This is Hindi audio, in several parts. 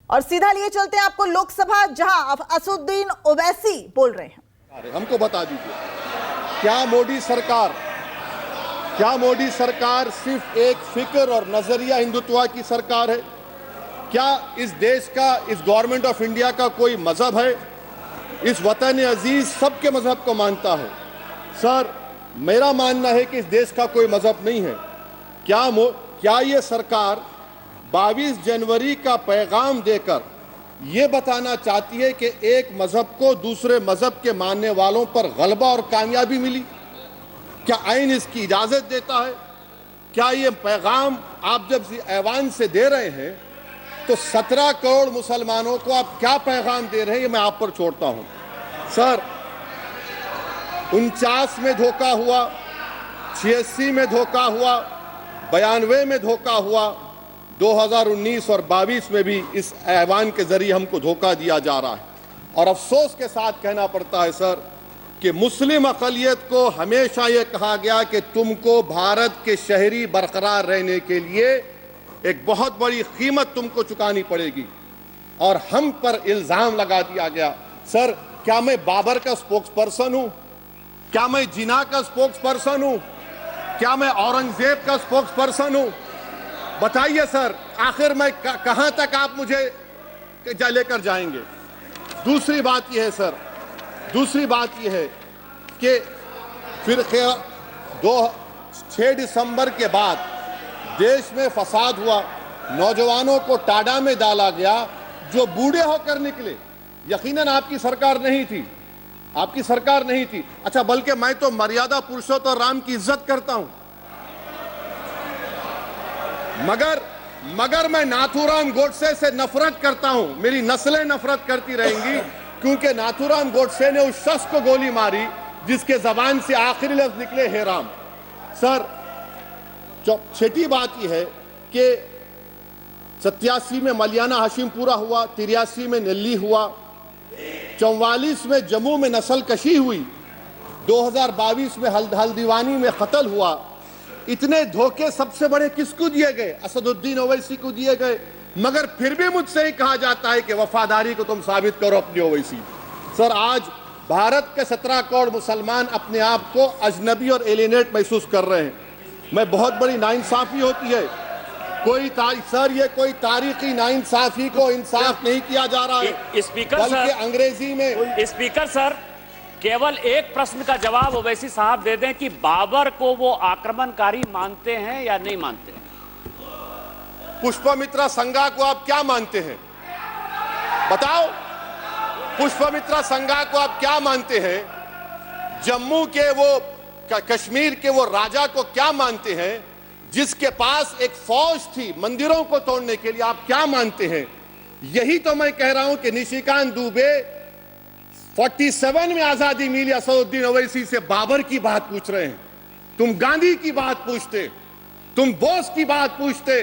और सीधा लिए चलते हैं आपको लोकसभा, जहां असदुद्दीन ओवैसी बोल रहे हैं। अरे हमको बता दीजिए, क्या मोदी सरकार सिर्फ एक फिक्र और नजरिया हिंदुत्व की सरकार है? क्या इस देश का, इस गवर्नमेंट ऑफ इंडिया का कोई मजहब है? इस वतन अजीज सबके मजहब को मानता है। सर, मेरा मानना है कि इस देश का कोई मजहब नहीं है। क्या ये सरकार 22 जनवरी का पैगाम देकर ये बताना चाहती है कि एक मजहब को दूसरे मजहब के मानने वालों पर गलबा और कामयाबी मिली? क्या आइन इसकी इजाजत देता है? क्या ये पैगाम आप जब ऐवान से दे रहे हैं तो 17 करोड़ मुसलमानों को आप क्या पैगाम दे रहे हैं, ये मैं आप पर छोड़ता हूं। सर, 49 में धोखा हुआ, 86 में धोखा हुआ, 92 में धोखा हुआ, 2019 और 22 में भी इस ऐवान के जरिए हमको धोखा दिया जा रहा है। और अफसोस के साथ कहना पड़ता है सर कि मुस्लिम अक़लियत को हमेशा ये कहा गया कि तुमको भारत के शहरी बरकरार रहने के लिए एक बहुत बड़ी कीमत तुमको चुकानी पड़ेगी, और हम पर इल्जाम लगा दिया गया। सर, क्या मैं बाबर का स्पोक्स पर्सन हूं? क्या मैं जिना का स्पोक्स पर्सन हूं? क्या मैं औरंगजेब का स्पोक्स पर्सन हूं? बताइए सर, आखिर मैं कहां तक आप मुझे लेकर जाएंगे? दूसरी बात यह है सर, दूसरी बात यह है कि फिर 6 दिसंबर के बाद देश में फसाद हुआ, नौजवानों को टाडा में डाला गया जो बूढ़े होकर निकले। यकीनन आपकी सरकार नहीं थी, आपकी सरकार नहीं थी। अच्छा, बल्कि मैं तो मर्यादा पुरुषोत्तम राम की इज्जत करता हूं, मगर मैं नाथूराम गोडसे से नफरत करता हूं। मेरी नस्लें नफरत करती रहेंगी, क्योंकि नाथूराम गोडसे ने उस शख्स को गोली मारी जिसके जबान से आखिरी लफ्ज निकले हे राम। सर, छठी बात यह है कि 87 में मलियाना हाशिमपुरा हुआ, 83 में नेल्ली हुआ, 44 में जम्मू में नस्ल कशी हुई, 2022 में हल्दीवानी में कत्ल हुआ। इतने धोखे सबसे बड़े किसको दिए गए? असदुद्दीन ओवैसी को दिए गए। मगर फिर भी मुझसे ही कहा जाता है कि वफादारी को तुम साबित करो अपनी ओवैसी। सर, आज भारत के 17 करोड़ मुसलमान अपने आप को अजनबी और एलिनेट महसूस कर रहे हैं। मैं बहुत बड़ी नाइंसाफी होती है सर, ये कोई तारीखी नाइंसाफी को इंसाफ नहीं किया जा रहा है। स्पीकर बल्कि सर, अंग्रेजी में स्पीकर सर, केवल एक प्रश्न का जवाब ओवैसी साहब दे दें कि बाबर को वो आक्रमणकारी मानते हैं या नहीं मानते? पुष्पमित्रा संघा को आप क्या मानते हैं? बताओ, पुष्पमित्रा संघा को आप क्या मानते हैं? जम्मू के वो, कश्मीर के वो राजा को क्या मानते हैं जिसके पास एक फौज थी मंदिरों को तोड़ने के लिए? आप क्या मानते हैं? यही तो मैं कह रहा हूं कि निशिकांत दुबे 47 में आजादी मिली, असदुद्दीन ओवैसी से बाबर की बात पूछ रहे हैं। तुम गांधी की बात पूछते, तुम बोस की बात पूछते,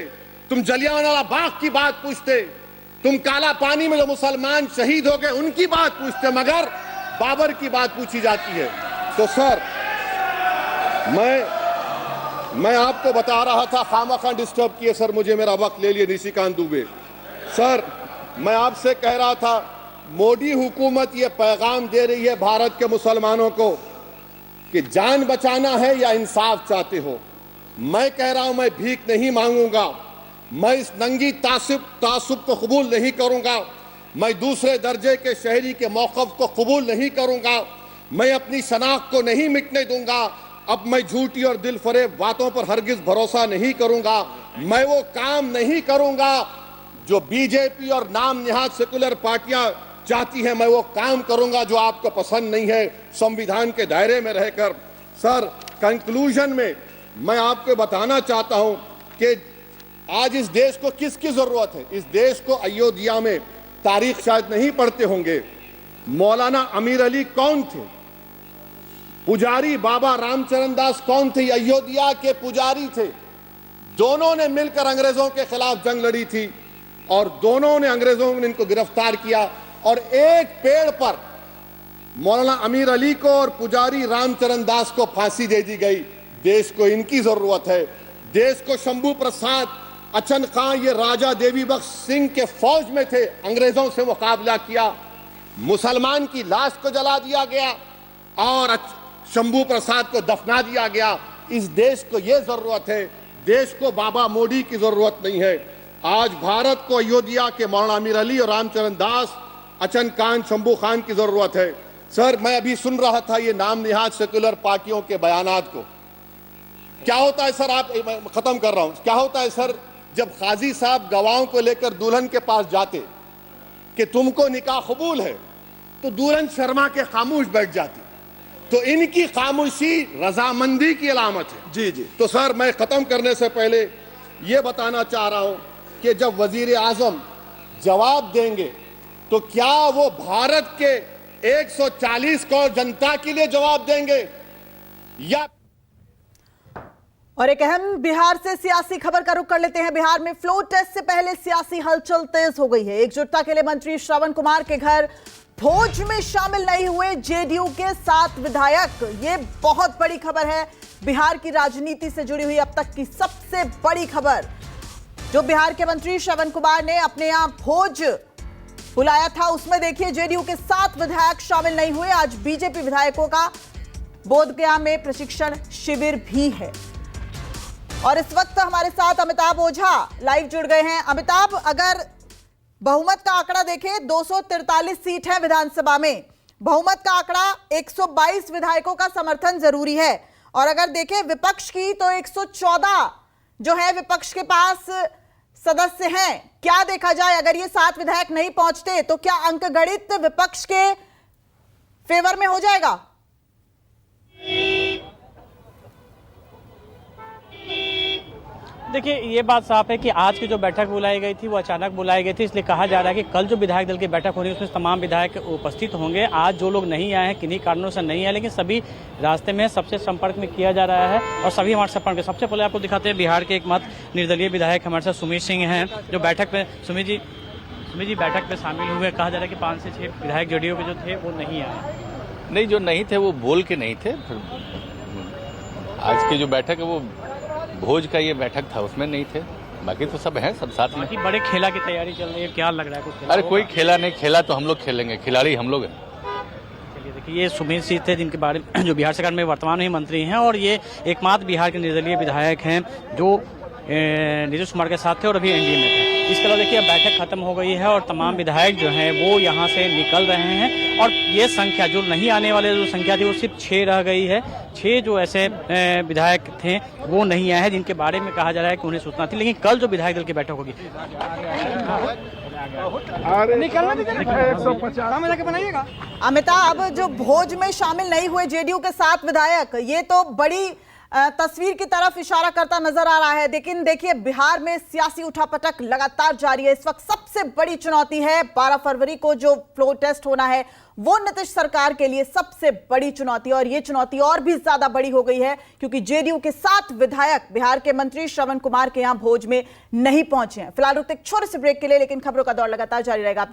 तुम जलियांवाला बाग की बात पूछते, तुम काला पानी में जो मुसलमान शहीद हो गए उनकी बात पूछते, मगर बाबर की बात पूछी जाती है। तो सर, मैं आपको बता रहा था, खामखा डिस्टर्ब किए सर, मुझे मेरा वक्त ले लिए निशिकांत दुबे। सर, मैं आपसे कह रहा था, मोदी हुकूमत ये पैगाम दे रही है भारत के मुसलमानों को कि जान बचाना है या इंसाफ चाहते हो। मैं कह रहा हूं, मैं भीख नहीं मांगूंगा, मैं इस नंगी तासुब को कबूल नहीं करूंगा, मैं दूसरे दर्जे के शहरी के मौक़िफ़ को कबूल नहीं करूंगा, मैं अपनी शनाख्त को नहीं मिटने दूंगा। अब मैं झूठी और दिल फरेब बातों पर हरगिज भरोसा नहीं करूंगा। मैं वो काम नहीं करूंगा जो बीजेपी और नाम निहाद सेकुलर पार्टियां चाहती हैं। मैं वो काम करूंगा जो आपको पसंद नहीं है, संविधान के दायरे में रहकर। सर, कंक्लूजन में मैं आपको बताना चाहता हूं कि आज इस देश को किसकी जरूरत है? इस देश को अयोध्या में, तारीख शायद नहीं पढ़ते होंगे, मौलाना अमीर अली कौन थे? पुजारी बाबा रामचरण दास कौन थे? अयोध्या के पुजारी थे। दोनों ने मिलकर अंग्रेजों के खिलाफ जंग लड़ी थी और दोनों ने, अंग्रेजों ने इनको गिरफ्तार किया और एक पेड़ पर मौलाना अमीर अली को और पुजारी रामचरण दास को फांसी दे दी गई। देश को इनकी जरूरत है। देश को शंभू प्रसाद अचन खां ये राजा देवी बख्श सिंह के फौज में थे, अंग्रेजों से मुकाबला किया, मुसलमान की लाश को जला दिया गया और शंभू प्रसाद को दफना दिया गया। इस देश को यह जरूरत है, देश को बाबा मोदी की जरूरत नहीं है। आज भारत को अयोध्या के मौलाना अमीर अली और रामचरण दास, अचन खान, शंभू खान की जरूरत है। सर, मैं अभी सुन रहा था ये नाम निहाद सेक्युलर पार्टियों के बयानात को। क्या होता है सर, आप खत्म कर रहा हूं, क्या होता है सर, जब काजी साहब गवाहों को लेकर दुल्हन के पास जाते कि तुमको निकाह कबूल है, तो दुल्हन शर्मा के खामोश बैठ जाती। तो इनकी खामोशी रजामंदी की अलामत है। जी जी। तो सर, मैं खत्म करने से पहले यह बताना चाह रहा हूं कि जब वजीर आजम जवाब देंगे तो क्या वो भारत के 140 करोड़ जनता के लिए जवाब देंगे या। और एक अहम बिहार से सियासी खबर का रुख कर लेते हैं। बिहार में फ्लोर टेस्ट से पहले सियासी हलचल तेज हो गई है। एकजुटता के लिए मंत्री श्रवण कुमार के घर भोज में शामिल नहीं हुए जेडीयू के 7 विधायक। ये बहुत बड़ी खबर है, बिहार की राजनीति से जुड़ी हुई अब तक की सबसे बड़ी खबर। जो बिहार के मंत्री श्रवण कुमार ने अपने यहां भोज बुलाया था, उसमें देखिए जेडीयू के 7 विधायक शामिल नहीं हुए। आज बीजेपी विधायकों का बोधगया में प्रशिक्षण शिविर भी है। और इस वक्त हमारे साथ अमिताभ ओझा लाइव जुड़ गए हैं। अमिताभ, अगर बहुमत का आंकड़ा देखें, 243 सीट है विधानसभा में, बहुमत का आंकड़ा 122 विधायकों का समर्थन जरूरी है। और अगर देखें विपक्ष की, तो 114 जो है विपक्ष के पास सदस्य हैं। क्या देखा जाए, अगर ये 7 विधायक नहीं पहुंचते तो क्या अंकगणित विपक्ष के फेवर में हो जाएगा? देखिए, ये बात साफ है कि आज की जो बैठक बुलाई गई थी वो अचानक बुलाई गई थी, इसलिए कहा जा रहा है कि कल जो विधायक दल की बैठक होनी है उसमें तमाम विधायक उपस्थित होंगे। आज जो लोग नहीं आए हैं किन्हीं कारणों से नहीं आए, लेकिन सभी रास्ते में सबसे संपर्क में किया जा रहा है और सभी हमारे संपर्क में। सबसे पहले आपको दिखाते हैं बिहार के एकमात्र निर्दलीय विधायक हमारे साथ सुमित सिंह हैं, जो बैठक में सुमित जी बैठक में शामिल हुए। कहा जा रहा है कि 5 से 6 विधायक जेडीयू के जो थे वो नहीं आए। नहीं, जो नहीं थे वो बोल के नहीं थे। आज की जो बैठक है वो भोज का ये बैठक था, उसमें नहीं थे, बाकी तो सब हैं, सब साथ में। बाकी बड़े खेला की तैयारी चल रही है, क्या लग रहा है कुछ? अरे कोई खेला नहीं, खेला तो हम लोग खेलेंगे, खिलाड़ी हम लोग हैं। चलिए, देखिए ये सुमित सिंह थे, जिनके बारे में जो बिहार सरकार में वर्तमान में मंत्री हैं, और ये एकमात्र बिहार के निर्दलीय विधायक हैं जो नीतीश कुमार के साथ थे और अभी एनडीए में थे। इसके अलावा देखिए बैठक खत्म हो गई है और तमाम विधायक जो हैं वो यहाँ से निकल रहे हैं और ये संख्या जो नहीं आने वाले जो संख्या थी वो सिर्फ 6 रह गई है। 6 जो ऐसे विधायक थे वो नहीं आए हैं जिनके बारे में कहा जा रहा है कि उन्हें सूचना थी, लेकिन कल जो विधायक दल की बैठक होगी अमिताभ, जो भोज में शामिल नहीं हुए जेडीयू के 7 विधायक, ये तो बड़ी तस्वीर की तरफ इशारा करता नजर आ रहा है। लेकिन देखिए बिहार में सियासी उठापटक लगातार जारी है। इस वक्त सबसे बड़ी चुनौती है 12 फरवरी को जो फ्लोर टेस्ट होना है, वो नीतीश सरकार के लिए सबसे बड़ी चुनौती है। और ये चुनौती और भी ज्यादा बड़ी हो गई है क्योंकि जेडीयू के 7 विधायक बिहार के मंत्री श्रवण कुमार के यहां भोज में नहीं पहुंचे हैं। फिलहाल रुकते एक छोटे से ब्रेक के लिए, लेकिन खबरों का दौर लगातार जारी रहेगा।